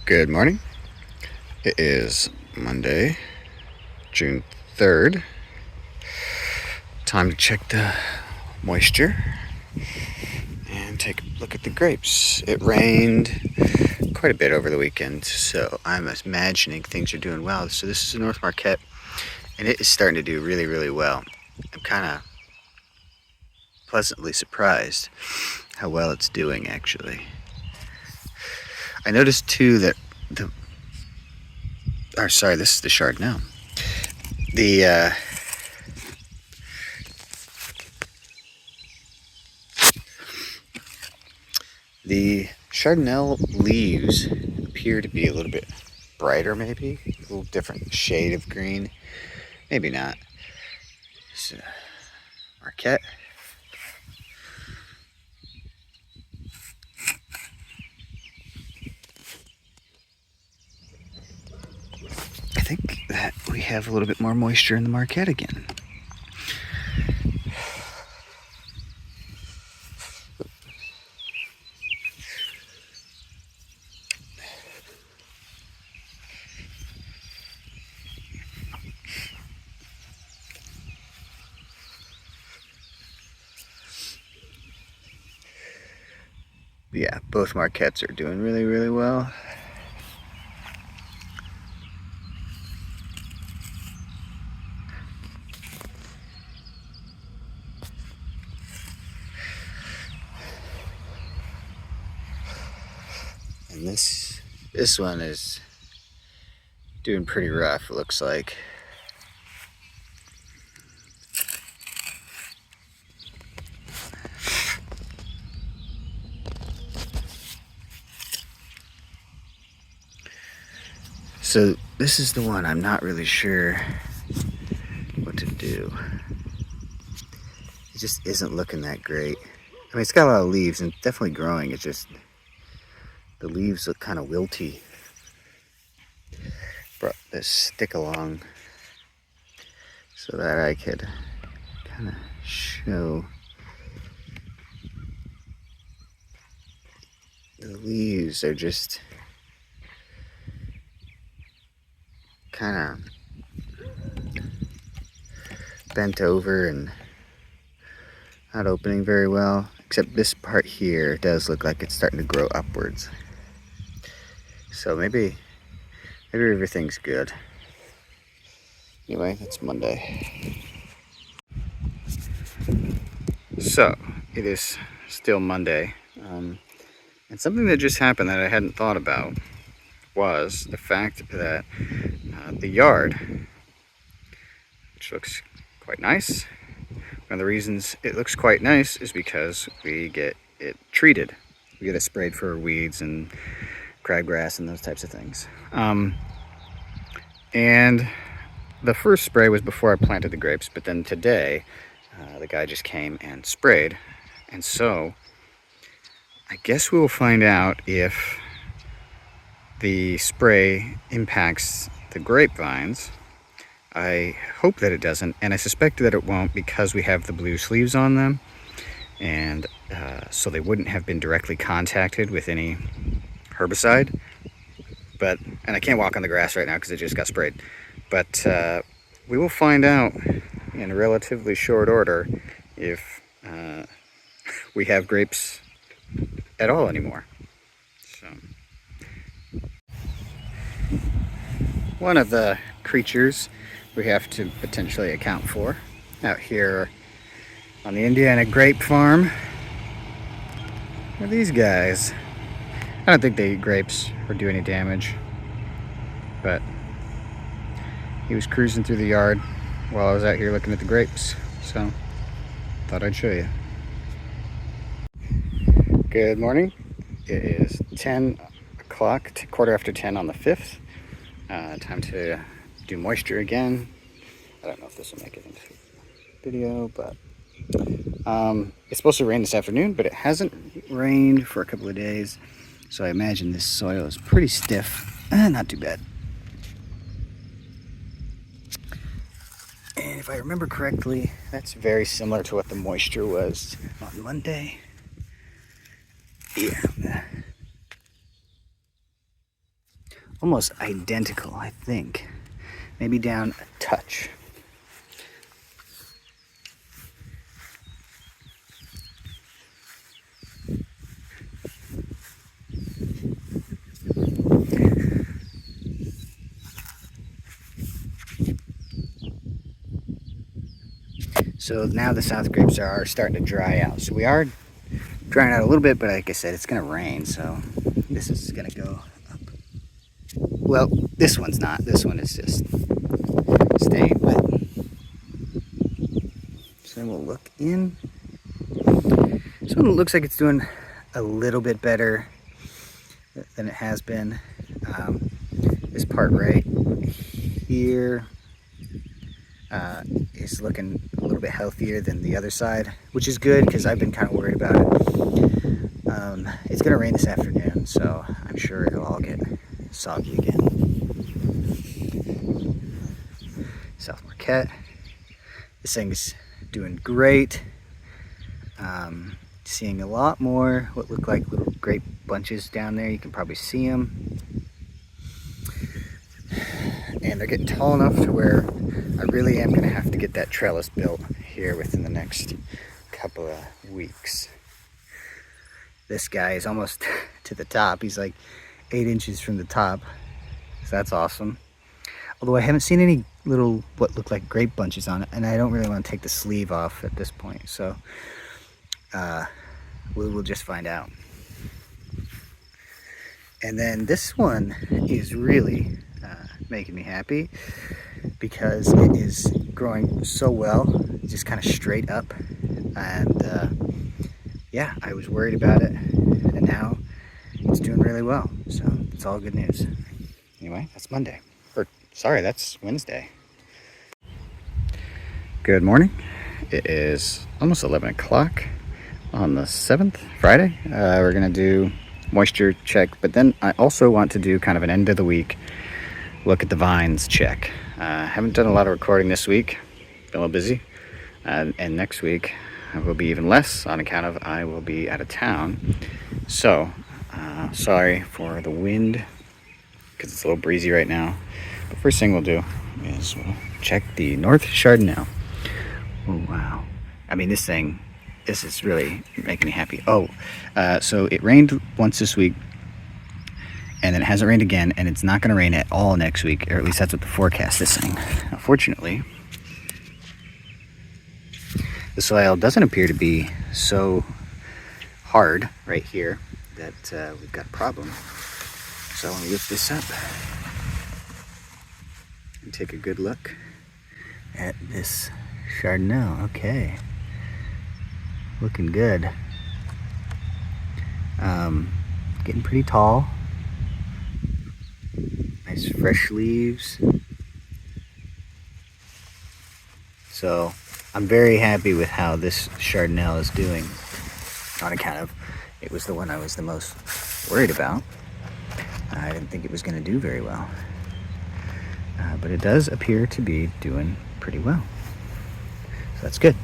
Good morning. It is Monday, June 3rd. Time to check the moisture and take a look at the grapes. It rained quite a bit over the weekend, so I'm imagining things are doing well. So this is a North Marquette, and it is starting to do really, really well. I'm kind of pleasantly surprised how well it's doing, actually. I noticed too that this is the Chardonnel. The Chardonnel leaves appear to be a little bit brighter, maybe a little different shade of green. Maybe not. It's Marquette. I think that we have a little bit more moisture in the Marquette again. Yeah, both Marquettes are doing really, really well. And this one is doing pretty rough, it looks like. So this is the one I'm not really sure what to do. It just isn't looking that great. I mean, it's got a lot of leaves and definitely growing. It's just the leaves look kind of wilty. Brought this stick along so that I could kind of show the leaves are just kind of bent over and not opening very well, except this part here does look like it's starting to grow upwards. So maybe everything's good. Anyway, that's Monday. So it is still Monday, and something that just happened that I hadn't thought about was the fact that the yard, which looks quite nice, one of the reasons it looks quite nice is because we get it treated. We get it sprayed for weeds and crabgrass and those types of things. And the first spray was before I planted the grapes, but then today the guy just came and sprayed. And so I guess we will find out if the spray impacts the grapevines. I hope that it doesn't, and I suspect that it won't because we have the blue sleeves on them, and so they wouldn't have been directly contacted with any herbicide. And I can't walk on the grass right now because it just got sprayed. But we will find out in relatively short order if we have grapes at all anymore. So one of the creatures we have to potentially account for out here on the Indiana grape farm are these guys. I don't think they eat grapes or do any damage, but he was cruising through the yard while I was out here looking at the grapes, so thought I'd show you. Good morning. It is 10 o'clock, quarter after 10 on the 5th. Time to do moisture again. I don't know if this will make it into video, but it's supposed to rain this afternoon, but it hasn't rained for a couple of days, so I imagine this soil is pretty stiff. Not too bad. And if I remember correctly, that's very similar to what the moisture was on Monday. Yeah. almost identical, I think. Maybe down a touch. So now the South grapes are starting to dry out. So we are drying out a little bit, but like I said, it's gonna rain, so this is gonna go up. Well, this one's not. This one is just staying wet. So then we'll look in. This one looks like it's doing a little bit better than it has been. This part right here is looking a little bit healthier than the other side, which is good because I've been kind of worried about it. It's gonna rain this afternoon, so I'm sure it'll all get soggy again. South Marquette. This thing's doing great. Seeing a lot more what look like little grape bunches down there. You can probably see them. And they're getting tall enough to where I really am gonna have to get that trellis built here within the next couple of weeks. This guy is almost to the top. He's like 8 inches from the top. So that's awesome. Although I haven't seen any little, what look like grape bunches on it, and I don't really want to take the sleeve off at this point. So we'll just find out. And then this one is really making me happy because it is growing so well, just kind of straight up. And yeah, I was worried about it, and now it's doing really well. So it's all good news. Anyway, that's Monday. Or sorry, that's Wednesday. Good morning. It is almost 11 o'clock on the 7th, Friday. We're gonna do moisture check, but then I also want to do kind of an end of the week look at the vines check. Haven't done a lot of recording this week, been a little busy, and next week will be even less on account of I will be out of town. So sorry for the wind because it's a little breezy right now, but first thing we'll do is we'll check the North Chardonel. Oh wow, I mean this is really making me happy. So it rained once this week, and then it hasn't rained again, and it's not going to rain at all next week, or at least that's what the forecast is saying. Unfortunately, the soil doesn't appear to be so hard right here that we've got a problem. So I want to lift this up and take a good look at this Chardonnay. Okay, looking good. Getting pretty tall. Nice fresh leaves. So I'm very happy with how this Chardonnay is doing, on account of it was the one I was the most worried about. I didn't think it was going to do very well, but it does appear to be doing pretty well. So that's good.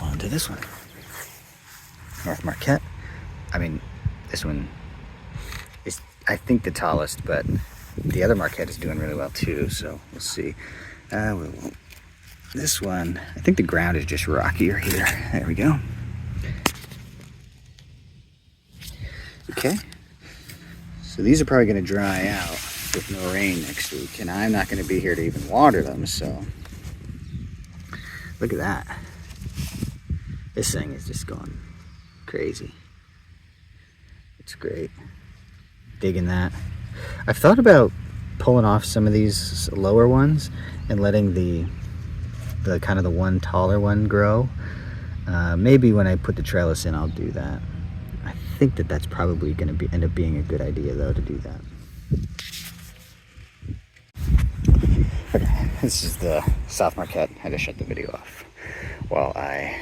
On to this one, North Marquette. I mean, this one is, I think, the tallest, but the other Marquette is doing really well too, so we'll see. This one, I think the ground is just rockier here. There we go. Okay, so these are probably going to dry out with no rain next week, and I'm not going to be here to even water them, so look at that. This thing is just going crazy. It's great. Digging that. I've thought about pulling off some of these lower ones and letting the kind of the one taller one grow. Maybe when I put the trellis in, I'll do that. I think that's probably going to end up being a good idea, though, to do that. Okay, this is the South Marquette. I just shut the video off while I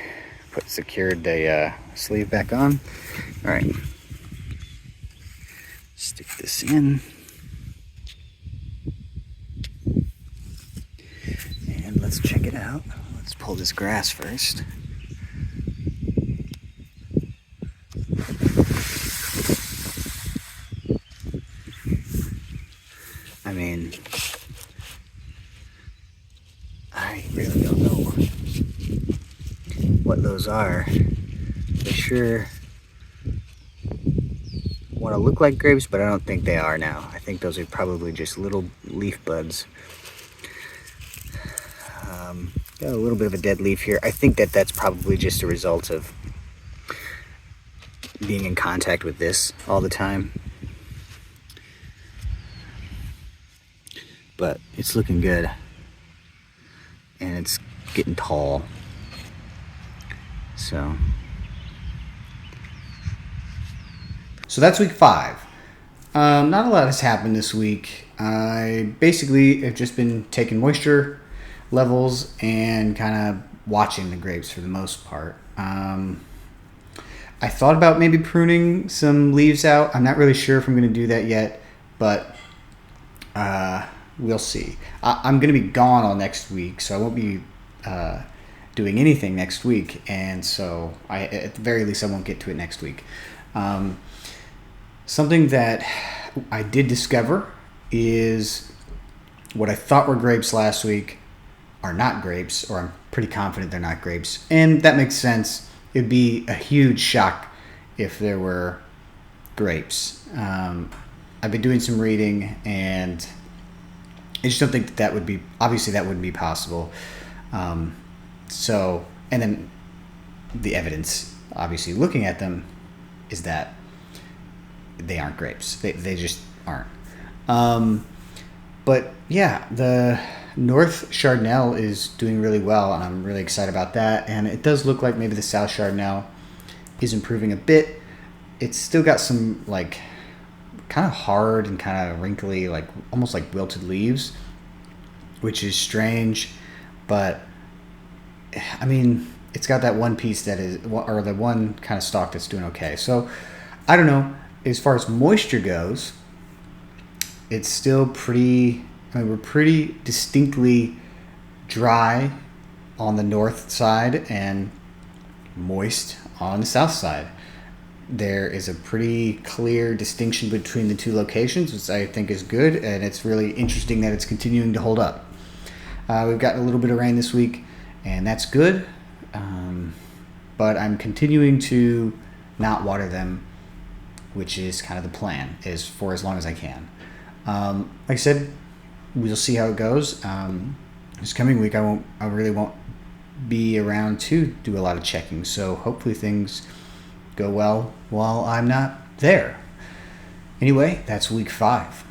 secured the sleeve back on. All right, stick this in. And let's check it out. Let's pull this grass first. those are. They sure want to look like grapes, but I don't think they are now. I think those are probably just little leaf buds. Got a little bit of a dead leaf here. I think that that's probably just a result of being in contact with this all the time. But it's looking good. And it's getting tall. So that's week 5. Not a lot has happened this week. I basically have just been taking moisture levels and kind of watching the grapes for the most part. I thought about maybe pruning some leaves out. I'm not really sure if I'm going to do that yet, but we'll see. I'm going to be gone all next week, so I won't be doing anything next week, and so at the very least I won't get to it next week. Something that I did discover is what I thought were grapes last week are not grapes, or I'm pretty confident they're not grapes. And that makes sense. It'd be a huge shock if there were grapes. I've been doing some reading, and I just don't think that would be, obviously that wouldn't be possible. And then the evidence, obviously looking at them, is that they aren't grapes. They just aren't. But yeah, the North Chardonel is doing really well, and I'm really excited about that. And it does look like maybe the South Cardonel is improving a bit. It's still got some like kind of hard and kind of wrinkly, like almost like wilted leaves, which is strange. But I mean, it's got that one piece that is, or the one kind of stalk that's doing okay. So I don't know. As far as moisture goes, it's still pretty, I mean, we're pretty distinctly dry on the north side and moist on the south side. There is a pretty clear distinction between the two locations, which I think is good, and it's really interesting that it's continuing to hold up. We've gotten a little bit of rain this week, and that's good, but I'm continuing to not water them, which is kind of the plan, is for as long as I can. Like I said, we'll see how it goes. This coming week, I really won't be around to do a lot of checking, so hopefully things go well while I'm not there. Anyway, that's week 5.